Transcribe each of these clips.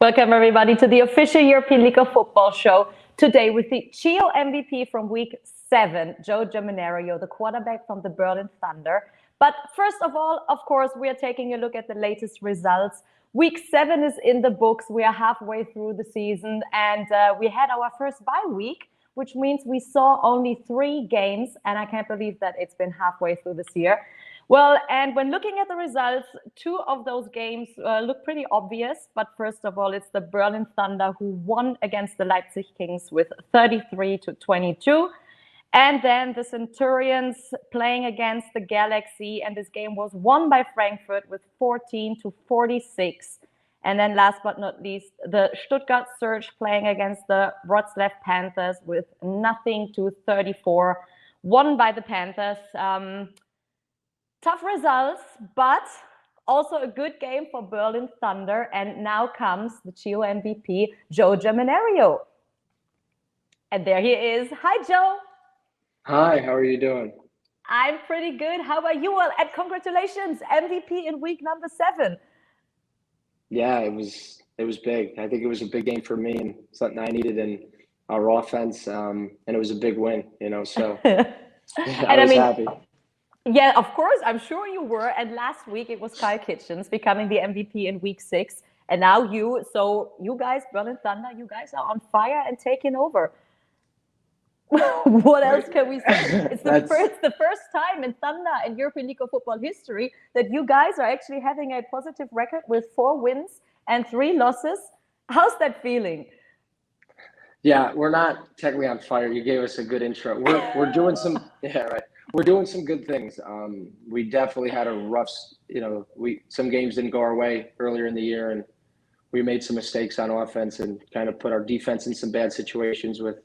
Welcome, everybody, to the official European League of Football show. Today with the Chio MVP from Week 7, Joe Germinerio, the quarterback from the Berlin Thunder. But first of all, of course, we are taking a look at the latest results. Week 7 is in the books. We are halfway through the season, and we had our first bye week, which means we saw only 3 games, and I can't believe that it's been halfway through this year. Well, and when looking at the results, 2 of those games look pretty obvious. But first of all, it's the Berlin Thunder who won against the Leipzig Kings with 33-22. And then the Centurions playing against the Galaxy. And this game was won by Frankfurt with 14-46. And then last but not least, the Stuttgart Surge playing against the Wroclaw Panthers with 0-34, won by the Panthers. Tough results, but also a good game for Berlin Thunder. And now comes the Chio MVP, Joe Germinerio. And there he is. Hi, Joe. Hi, how are you doing? I'm pretty good. How about you? Well, and congratulations, MVP in week number 7. Yeah, it was big. I think it was a big game for me and something I needed in our offense. And it was a big win, so I was happy. Yeah, of course, I'm sure you were. And last week it was Kyle Kitchens becoming the MVP in week 6. And now you guys, Berlin Thunder, you guys are on fire and taking over. What else can we say? It's the first time in Thunder and European League of Football history that you guys are actually having a positive record with 4 wins and 3 losses. How's that feeling? Yeah, we're not technically on fire. You gave us a good intro. We're doing some We're doing some good things. We definitely had a rough, some games didn't go our way earlier in the year, and we made some mistakes on offense and kind of put our defense in some bad situations with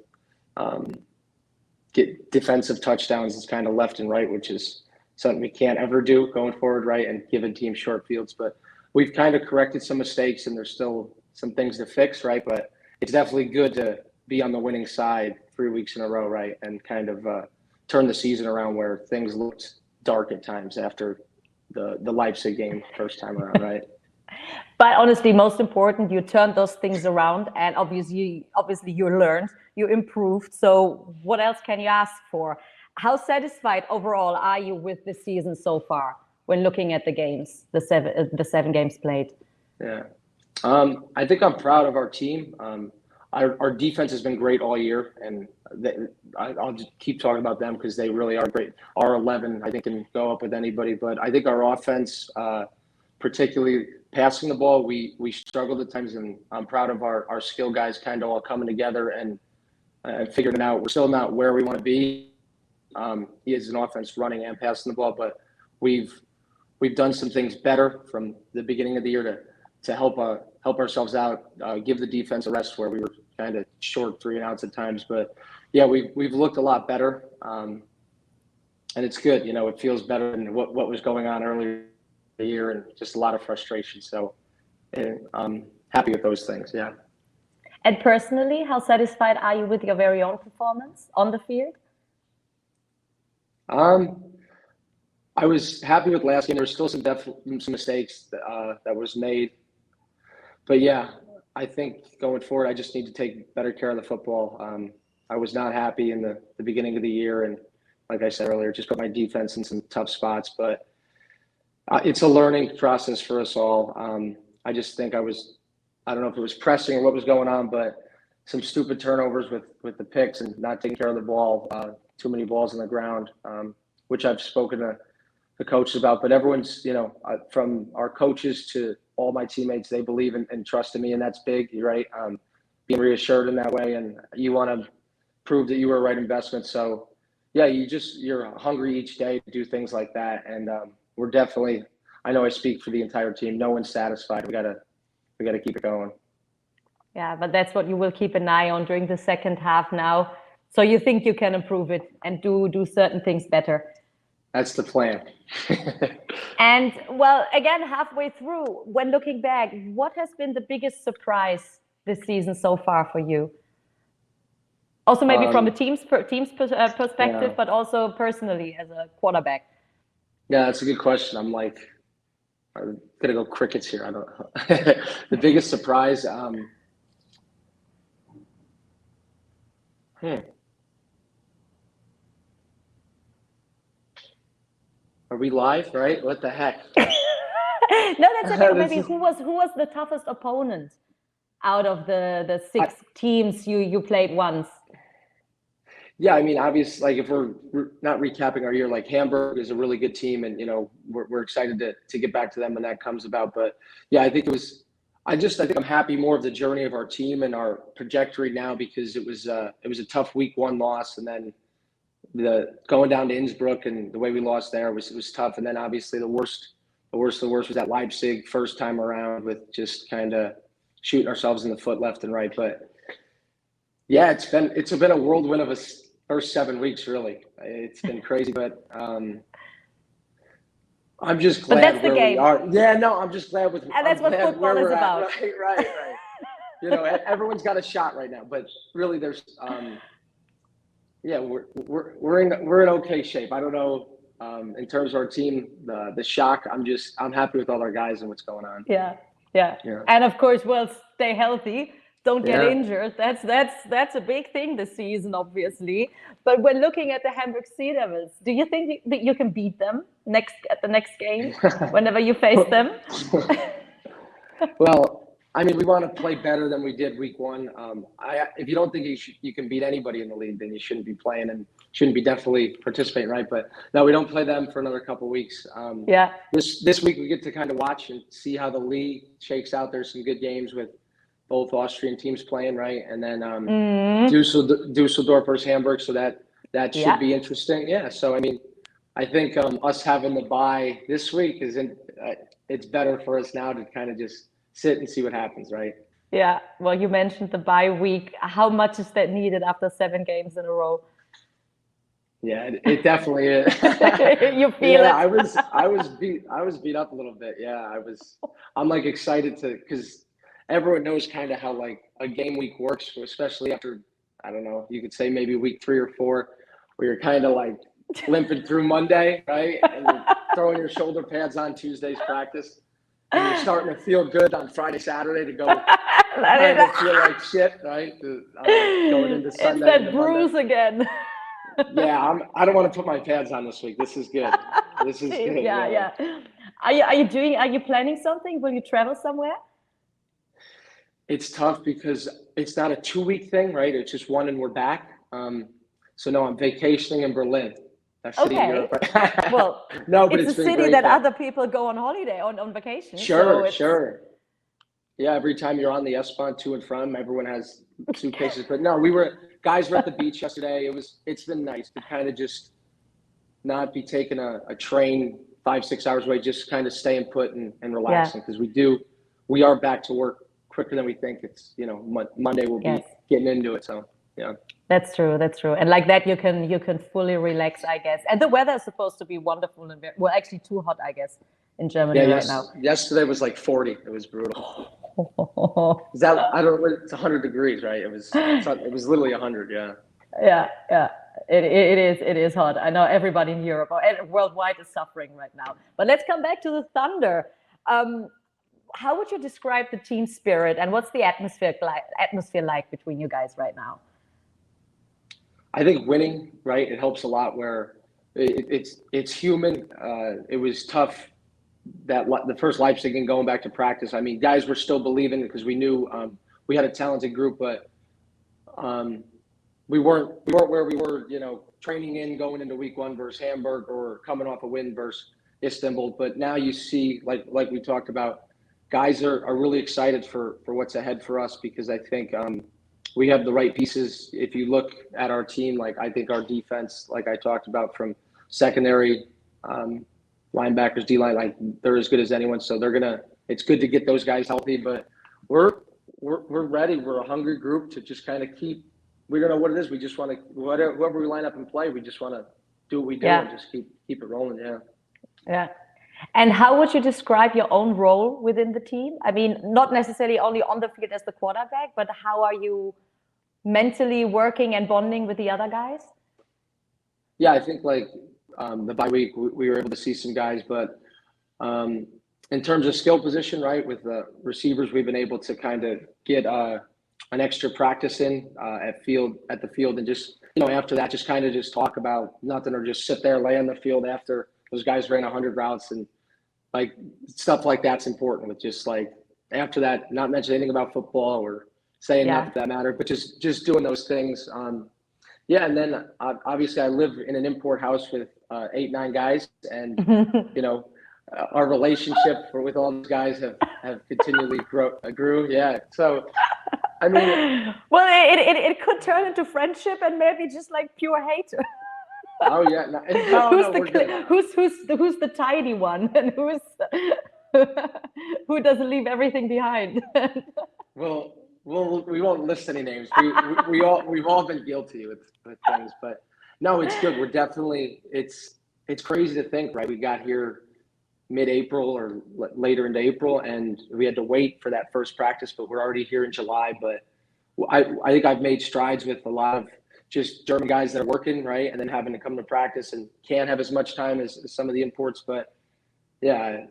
get defensive touchdowns is kind of left and right, which is something we can't ever do going forward, right? And giving teams short fields. But we've kind of corrected some mistakes, and there's still some things to fix, right? But it's definitely good to be on the winning side 3 weeks in a row, right? And kind of turn the season around where things looked dark at times after the Leipzig game first time around, right? But honestly, most important, you turned those things around, and obviously you learned, you improved. So what else can you ask for? How satisfied overall are you with the season so far when looking at the games, the 7 games played? Yeah, I think I'm proud of our team. Our defense has been great all year, and I'll just keep talking about them because they really are great. Our 11, I think, can go up with anybody, but I think our offense, particularly passing the ball, we struggled at times, and I'm proud of our skill guys kind of all coming together and figuring it out. We're still not where we want to be. He is an offense running and passing the ball, but we've done some things better from the beginning of the year to help ourselves out, give the defense a rest where we were kind of short 3 and outs at times. But yeah, we've looked a lot better, and it's good. It feels better than what was going on earlier in the year, and just a lot of frustration. So I'm happy with those things. Yeah. And personally, how satisfied are you with your very own performance on the field? I was happy with last game. There's still some mistakes that was made. But yeah, I think going forward, I just need to take better care of the football. I was not happy in the beginning of the year, and like I said earlier, just put my defense in some tough spots. But it's a learning process for us all. I just think I don't know if it was pressing or what was going on, but some stupid turnovers with the picks and not taking care of the ball, too many balls on the ground, which I've spoken to the coaches about. But everyone's, from our coaches to all my teammates, they believe and trust in me, and that's big, right? Being reassured in that way, and you want to prove that you were a right investment. So yeah, you're hungry each day to do things like that, and we're definitely, I know I speak for the entire team, no one's satisfied. We gotta keep it going. Yeah, but that's what you will keep an eye on during the second half now. So you think you can improve it and do certain things better? That's the plan. And well, again, halfway through, when looking back, what has been the biggest surprise this season so far for you? Also, maybe from a team's perspective, but also personally as a quarterback. Yeah, that's a good question. I'm like, I'm gonna go crickets here. I don't know. The biggest surprise. Are we live? Right? What the heck? No, that's okay. Or This maybe is- who was the toughest opponent out of the six teams you played once? Yeah, I mean, obviously, like if we're not recapping our year, like Hamburg is a really good team, and we're excited to get back to them when that comes about. But yeah, I think it was. I think I'm happy more of the journey of our team and our trajectory now because it was a tough week one loss, and then the going down to Innsbruck and the way we lost there was tough, and then obviously the worst was at Leipzig first time around with just kind of shooting ourselves in the foot left and right, but. Yeah, it's been a whirlwind of a first 7 weeks. Really, it's been crazy. But I'm just But glad that's the where we game. are. Yeah, no, I'm just glad with. And that's I'm what glad football where is we're at. about. Right. Everyone's got a shot right now, but really, there's. Yeah, we're in okay shape. I don't know. In terms of our team, the shock. I'm happy with all our guys and what's going on. Yeah. Yeah. And of course, well, stay healthy. Don't get Yeah. injured. That's a big thing this season, obviously. But when looking at the Hamburg Sea Devils, do you think that you can beat them at the next game, whenever you face them? Well, I mean, we want to play better than we did week one. If you don't think you can beat anybody in the league, then you shouldn't be playing and shouldn't be definitely participating, right? But no, we don't play them for another couple of weeks. Yeah. This week we get to kind of watch and see how the league shakes out. There's some good games with both Austrian teams playing, right? And then Dusseldorf versus Hamburg, so that should be interesting. Yeah. So I mean, I think us having the bye this week it's better for us now to kind of just sit and see what happens, right? Yeah. Well, you mentioned the bye week. How much is that needed after 7 games in a row? Yeah, it definitely is. You feel it. I was beat up a little bit. Yeah, I'm like excited because everyone knows kind of how like a game week works, especially after, I don't know, you could say maybe week 3 or 4, where you're kind of like limping through Monday, right? And you're throwing your shoulder pads on Tuesday's practice. And you're starting to feel good on Friday, Saturday to go kind of feel like shit, right? Going into Sunday. It's that bruise again. Yeah, I don't want to put my pads on this week. This is good. This is good. Yeah. Are you planning something? Will you travel somewhere? It's tough because it's not a 2-week thing, right? It's just one and we're back. So no, I'm vacationing in Berlin. That city in Europe. Well, no, but it's a city that other people go on holiday on vacation. Sure. Yeah, every time you're on the S-Bahn to and from, everyone has suitcases. But no, guys were at the beach yesterday. It's been nice to kind of just not be taking a train 5-6 hours away, just kind of staying put and relaxing because we are back to work quicker than we think. It's Monday we'll be getting into it. So yeah. That's true. And like that you can fully relax, I guess. And the weather is supposed to be wonderful and actually too hot, I guess, in Germany right now. Yesterday was like 40. It was brutal. Is that I don't know, it's 100 degrees, right? It was literally 100, Yeah. It is hot. I know everybody in Europe or worldwide is suffering right now. But let's come back to the Thunder. How would you describe the team spirit and what's the atmosphere like between you guys right now? I think winning, right? It helps a lot where it's human. It was tough that the first Leipzig and going back to practice. I mean, guys were still believing because we knew we had a talented group, but we weren't where we were, training in going into week 1 versus Hamburg or coming off a win versus Istanbul. But now you see, like we talked about, guys are really excited for what's ahead for us because I think we have the right pieces. If you look at our team, like I think our defense, like I talked about, from secondary linebackers, D-line, like they're as good as anyone. So it's good to get those guys healthy, but we're ready. We're a hungry group to just kind of we don't know what it is. We just want to, whoever we line up and play, we just want to do what we do and just keep it rolling. Yeah. And how would you describe your own role within the team? I mean, not necessarily only on the field as the quarterback, but how are you mentally working and bonding with the other guys? Yeah, I think like the bye week, we were able to see some guys, but in terms of skill position, right, with the receivers, we've been able to kind of get an extra practice in at the field, and just after that, just kind of just talk about nothing, or just sit there, lay on the field after those guys ran 100 routes, and like stuff like that's important. With just like after that, not mention anything about football or saying nothing that matter, but just doing those things. Yeah, and then obviously I live in an import house with 8-9 guys, and our relationship with all these guys have continually grew. Yeah, so I mean, well, it could turn into friendship and maybe just like pure hate. Oh yeah, who's the tidy one, and who doesn't leave everything behind? Well, we won't list any names. We've all been guilty with things, but no, it's good. We're definitely it's crazy to think, right? We got here mid-April or later into April, and we had to wait for that first practice, but we're already here in July. But I think I've made strides with a lot of just German guys that are working, right, and then having to come to practice and can't have as much time as some of the imports. But yeah,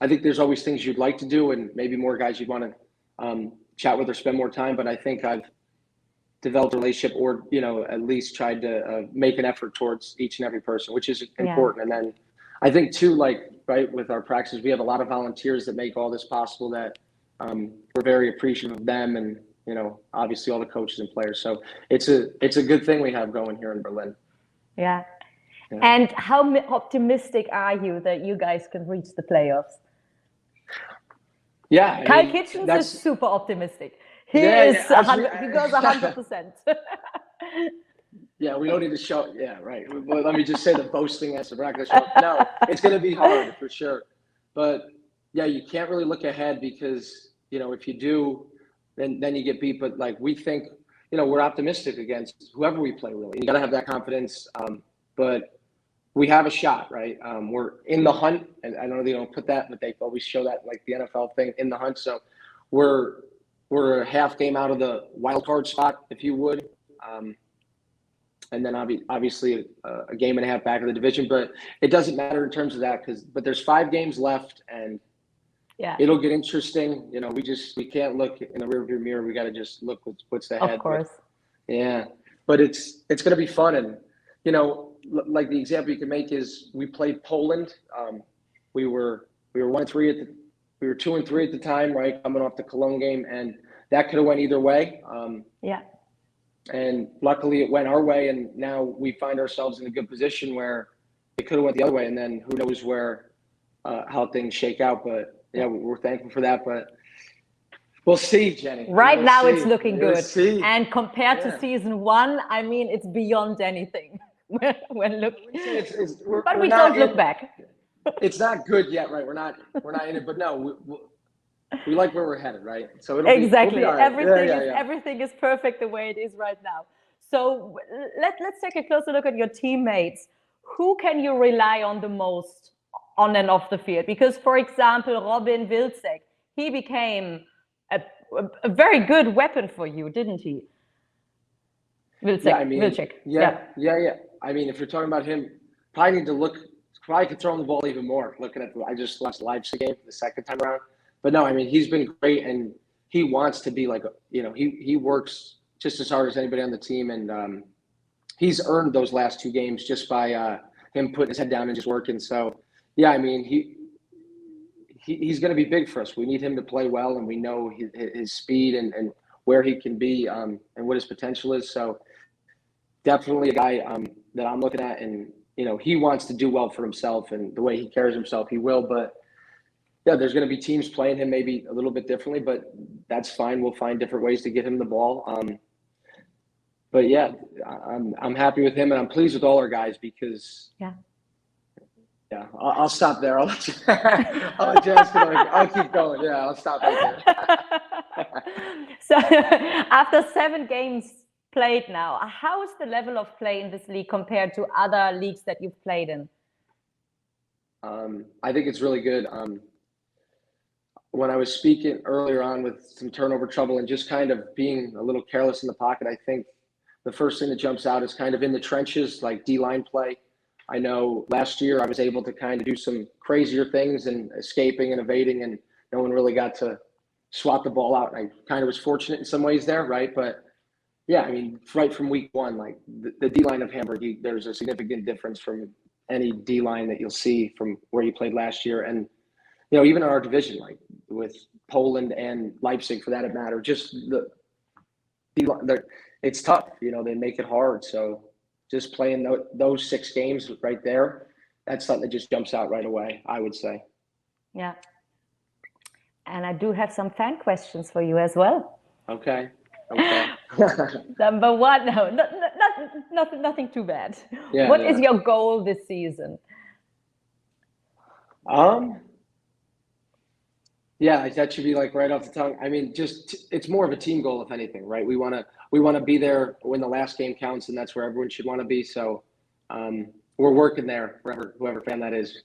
I think there's always things you'd like to do, and maybe more guys you'd want to chat with or spend more time. But I think I've developed a relationship, or at least tried to make an effort towards each and every person, which is important. And then I think too, like, right, with our practices, we have a lot of volunteers that make all this possible, that we're very appreciative of them, and obviously all the coaches and players. So it's a good thing we have going here in Berlin. Yeah. And how optimistic are you that you guys can reach the playoffs? Yeah, Kyle Kitchens is super optimistic. He goes 100%. Yeah, we don't need to show. Yeah, right. Well, let me just say the boasting answer. We're not going to show. No, it's going to be hard for sure. But yeah, you can't really look ahead, because if you do, then you get beat. But like, we think, we're optimistic against whoever we play. Really, you got to have that confidence. But we have a shot, right? We're in the hunt, and I know they don't put that, but they always show that, like the NFL thing, in the hunt. So we're a half game out of the wild card spot, if you would. And then obviously a game and a half back of the division, but it doesn't matter in terms of that, but there's 5 games left, and it'll get interesting. We can't look in the rearview mirror. We got to just look what's ahead. Of course. But it's going to be fun. And, like the example you can make is we played Poland. We were 1-3 we were 2-3 at the time, right? Coming off the Cologne game, and that could have went either way. And luckily it went our way, and now we find ourselves in a good position where it could have went the other way, and then who knows how things shake out. But yeah, we're thankful for that. But we'll see, Jenny. Right now it's looking good. And compared to season 1, I mean, it's beyond anything. When looking, but we don't look back. It's not good yet, right? We're not in it, but no, we like where we're headed, right? So we'll be all right. Everything is perfect the way it is right now. So let's take a closer look at your teammates. Who can you rely on the most on and off the field? Because, for example, Robin Wilczek, he became a very good weapon for you, didn't he? Wilczek. Yeah. I mean, if you're talking about him, probably could throw him the ball even more. Looking at I just watched the Leipzig game the second time around. But no, I mean, he's been great, and he wants to be like, he works just as hard as anybody on the team, and he's earned those last 2 games just by him putting his head down and just working. So yeah, I mean, he's going to be big for us. We need him to play well, and we know his speed and where he can be, and what his potential is. So definitely a guy that I'm looking at, and he wants to do well for himself, and the way he carries himself, he will. But yeah, there's going to be teams playing him maybe a little bit differently, but that's fine. We'll find different ways to get him the ball. But yeah, I'm happy with him, and I'm pleased with all our guys, because I'll stop there. I'll let you. I'll keep going. Yeah, I'll stop right there. So after 7 games played now, how is the level of play in this league compared to other leagues that you've played in? I think it's really good. When I was speaking earlier on with some turnover trouble and just kind of being a little careless in the pocket, I think the first thing that jumps out is kind of in the trenches, like D-line play. I know last year I was able to kind of do some crazier things and escaping and evading, and no one really got to swat the ball out. I kind of was fortunate in some ways there, right? But yeah, I mean, right from week one, like the D-line of Hamburg, there's a significant difference from any D-line that you'll see from where you played last year. And, even in our division, like with Poland and Leipzig for that matter, just the D-line, it's tough, they make it hard. So just playing those 6 games right there, that's something that just jumps out right away, I would say. Yeah. And I do have some fan questions for you as well. Okay. Number one, no, nothing too bad. Yeah, What is your goal this season? Yeah, that should be like right off the tongue. I mean, it's more of a team goal, if anything, right? We want to be there when the last game counts, and that's where everyone should want to be. So we're working there, whoever fan that is.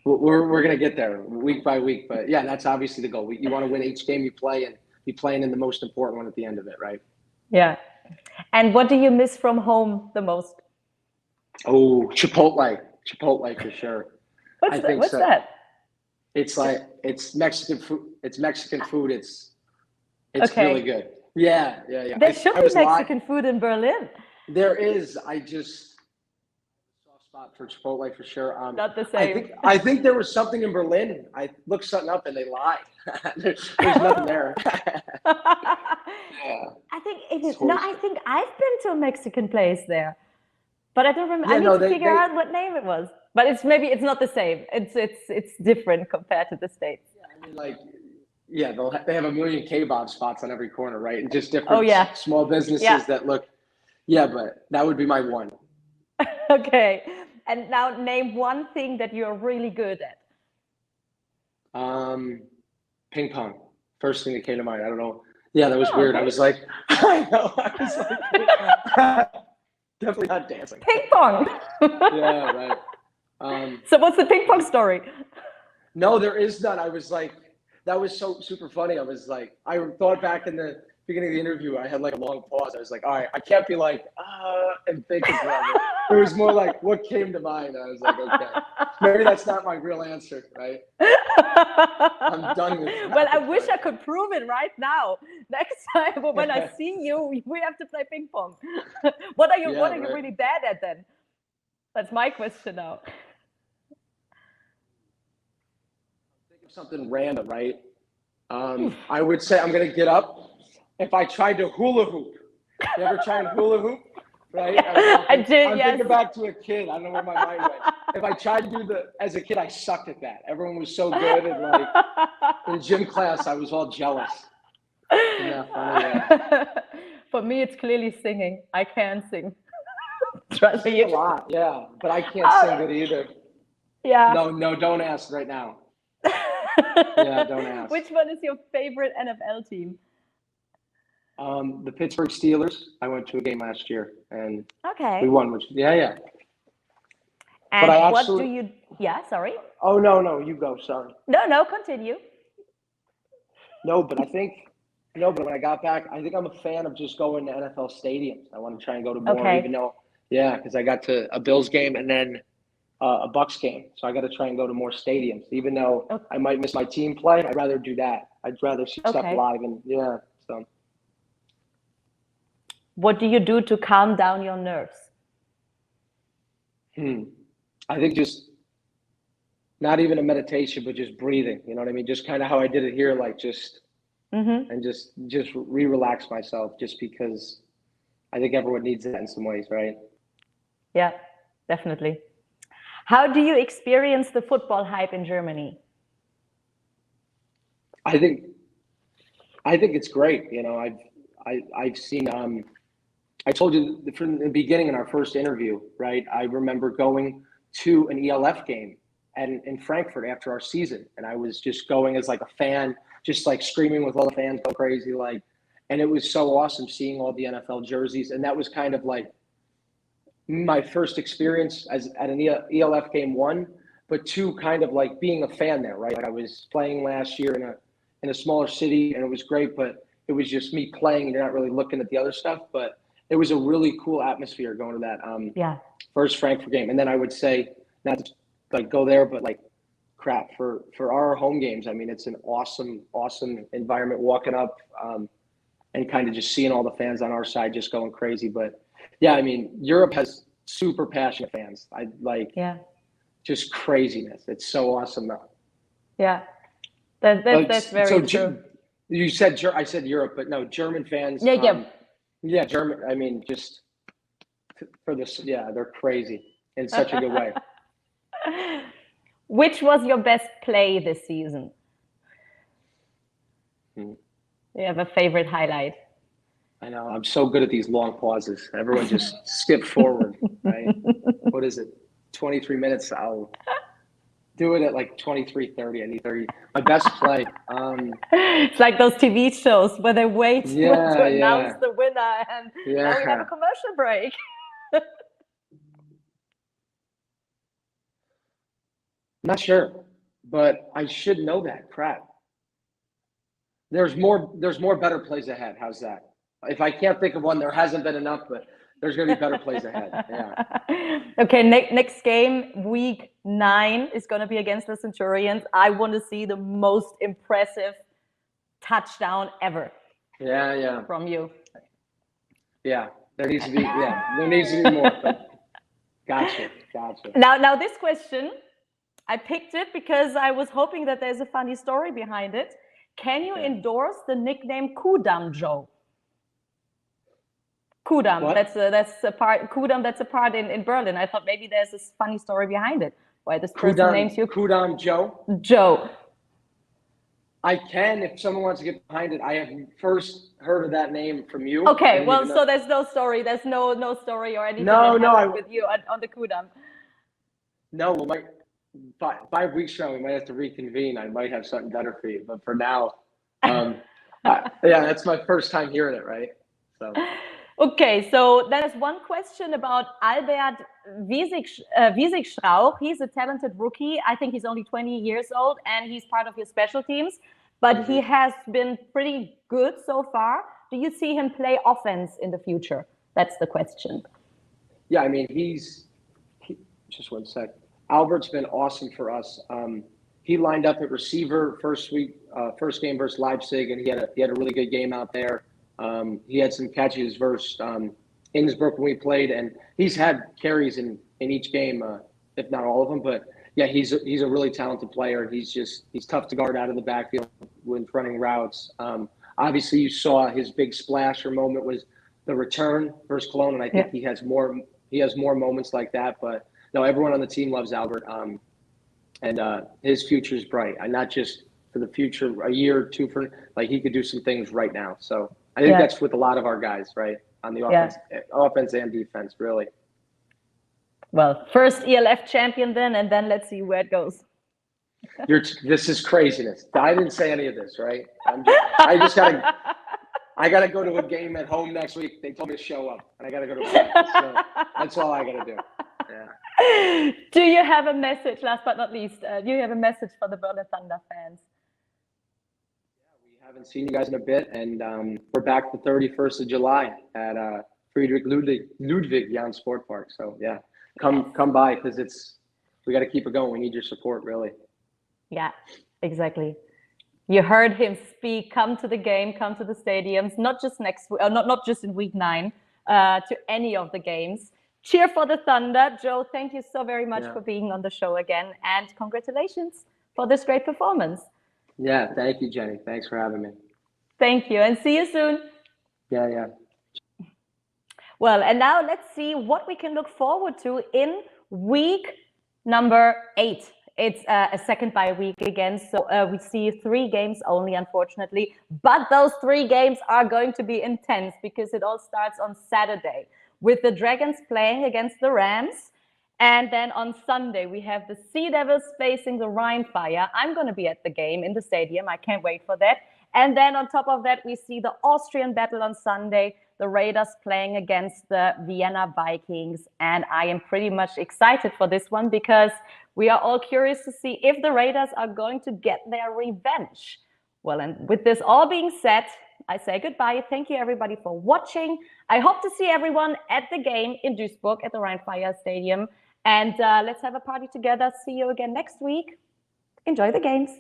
We're gonna get there week by week. But yeah, that's obviously the goal. You want to win each game you play and be playing in the most important one at the end of it, right? Yeah. And what do you miss from home the most? Oh, Chipotle for sure. What's that? It's like it's Mexican food. It's Mexican food. It's okay. Really good. Yeah. There should be Mexican food in Berlin. There is. I just soft spot for Chipotle for sure. Not the same. I think there was something in Berlin. I looked something up and they lied. There's nothing there. Yeah. I think it is. No, I think I've been to a Mexican place there, but I don't remember. Yeah, I need to figure out what name it was. But it's not the same. It's different compared to the States. Yeah, I mean, they have a million kebab spots on every corner, right? And just different small businesses that look. Yeah, but that would be my one. Okay, and now name one thing that you're really good at. Ping pong. First thing that came to mind. I don't know. Yeah, that was weird. Okay. I was like, I know. I was like, definitely not dancing. Ping pong. Yeah, right. So what's the ping pong story? No, there is none. I was like, that was so super funny. I was like, I thought back in the beginning of the interview, I had like a long pause. I was like, all right, I can't be like, and thinking forever. It was more like what came to mind. I was like, okay, maybe that's not my real answer, right? I'm done with it. Well, I wish I could prove it right now. Next time when I see you, we have to play ping pong. What are you really bad at then? That's my question now. Think of something random, right? I would say I'm gonna get up. If I tried to hula hoop, you ever tried hula hoop? Right? I did. I'm thinking back to a kid. I don't know where my mind went. If I tried to do as a kid, I sucked at that. Everyone was so good, and like in gym class, I was all jealous. For me, it's clearly singing. I can sing. Trust me. A lot, yeah, but I can't sing it either. Yeah. No, don't ask right now. Yeah, don't ask. Which one is your favorite NFL team? The Pittsburgh Steelers. I went to a game last year and we won. Yeah. And but what do you? Yeah, sorry. Oh no, you go. Sorry. No, continue. No, but when I got back, I think I'm a fan of just going to NFL stadiums. I want to try and go to more, even though, because I got to a Bills game and then a Bucs game, so I got to try and go to more stadiums. Even though I might miss my team play, I'd rather do that. I'd rather see stuff live and so. What do you do to calm down your nerves? I think just not even a meditation, but just breathing. You know what I mean? Just kind of how I did it here, like just and just relax myself, just because I think everyone needs that in some ways, right? Yeah, definitely. How do you experience the football hype in Germany? I think it's great. I've seen. I told you from the beginning in our first interview, right? I remember going to an ELF game in Frankfurt after our season, and I was just going as like a fan, just like screaming with all the fans, go crazy, like. And it was so awesome seeing all the NFL jerseys, and that was kind of like my first experience at an ELF game, one, but two, kind of like being a fan there, right? Like I was playing last year in a smaller city, and it was great, but it was just me playing, and you're not really looking at the other stuff. But it was a really cool atmosphere going to that first Frankfurt game. And then I would say, not to like go there, but like crap for our home games. I mean, it's an awesome environment walking up and kind of just seeing all the fans on our side just going crazy. But yeah, I mean, Europe has super passionate fans. I like just craziness. It's so awesome. Yeah, that's very true. You said I said Europe, but no, German fans. Yeah, German. I mean, just for this. Yeah, they're crazy in such a good way. Which was your best play this season? Do you have a favorite highlight? I know. I'm so good at these long pauses. Everyone just skip forward, right? What is it? 23 minutes. I'll do it at like 23:30. I need 30. My best play. It's like those TV shows where they wait to announce the winner, and now we have a commercial break. Not sure, but I should know that. Crap. There's more better plays ahead. How's that? If I can't think of one, there hasn't been enough, but there's going to be better plays ahead. Yeah. Okay, next game, week 9, is going to be against the Centurions. I want to see the most impressive touchdown ever. Yeah. From you. Yeah, there needs to be. Yeah, there needs to be more. But gotcha. Now this question, I picked it because I was hoping that there's a funny story behind it. Can you endorse the nickname Kudam, Joe? Kudam, what? that's a part. Kudam, that's a part in Berlin. I thought maybe there's this funny story behind it. Why this person names you Kudam Joe? Joe. I can, if someone wants to get behind it. I have first heard of that name from you. Okay, well, so there's no story. There's no story or anything with you on the Kudam. No, well, 5 weeks from now, we might have to reconvene. I might have something better for you. But for now, that's my first time hearing it, right? So. Okay, so there's one question about Albert Wiesigstrauch. He's a talented rookie. I think he's only 20 years old, and he's part of your special teams. But he has been pretty good so far. Do you see him play offense in the future? That's the question. Yeah, I mean, just one sec. Albert's been awesome for us. He lined up at receiver first game versus Leipzig, and he had a really good game out there. He had some catches versus Innsbruck when we played, and he's had carries in each game, if not all of them. But yeah, he's a really talented player. He's tough to guard out of the backfield when running routes. Obviously, you saw his big splasher moment was the return versus Cologne, and I think he has more moments like that. But no, everyone on the team loves Albert, and his future is bright. And not just for the future, a year or two he could do some things right now. So I think that's with a lot of our guys, right, on the offense and defense, really. Well, first ELF champion then, and then let's see where it goes. This is craziness. I didn't say any of this, right? I gotta go to a game at home next week. They told me to show up, and I gotta go to practice. So that's all I gotta do. Yeah. Do you have a message, last but not least? Do you have a message for the Berlin Thunder fans? We haven't seen you guys in a bit, and we're back the 31st of July at Friedrich Ludwig Jahn Sport Park. So yeah, come by because we got to keep it going. We need your support, really. Yeah, exactly. You heard him speak. Come to the game. Come to the stadiums. Not just not just in week 9. To any of the games. Cheer for the Thunder. Joe, thank you so very much for being on the show again, and congratulations for this great performance. Yeah, thank you, Jenny. Thanks for having me. Thank you, and see you soon. Yeah. Well, and now let's see what we can look forward to in week number 8. It's a second bye week again, so we see 3 games only, unfortunately. But those 3 games are going to be intense because it all starts on Saturday with the Dragons playing against the Rams. And then on Sunday, we have the Sea Devils facing the Rheinfire. I'm going to be at the game in the stadium. I can't wait for that. And then on top of that, we see the Austrian battle on Sunday, the Raiders playing against the Vienna Vikings. And I am pretty much excited for this one because we are all curious to see if the Raiders are going to get their revenge. Well, and with this all being said, I say goodbye. Thank you, everybody, for watching. I hope to see everyone at the game in Duisburg at the Rheinfire Stadium. And let's have a party together. See you again next week. Enjoy the games.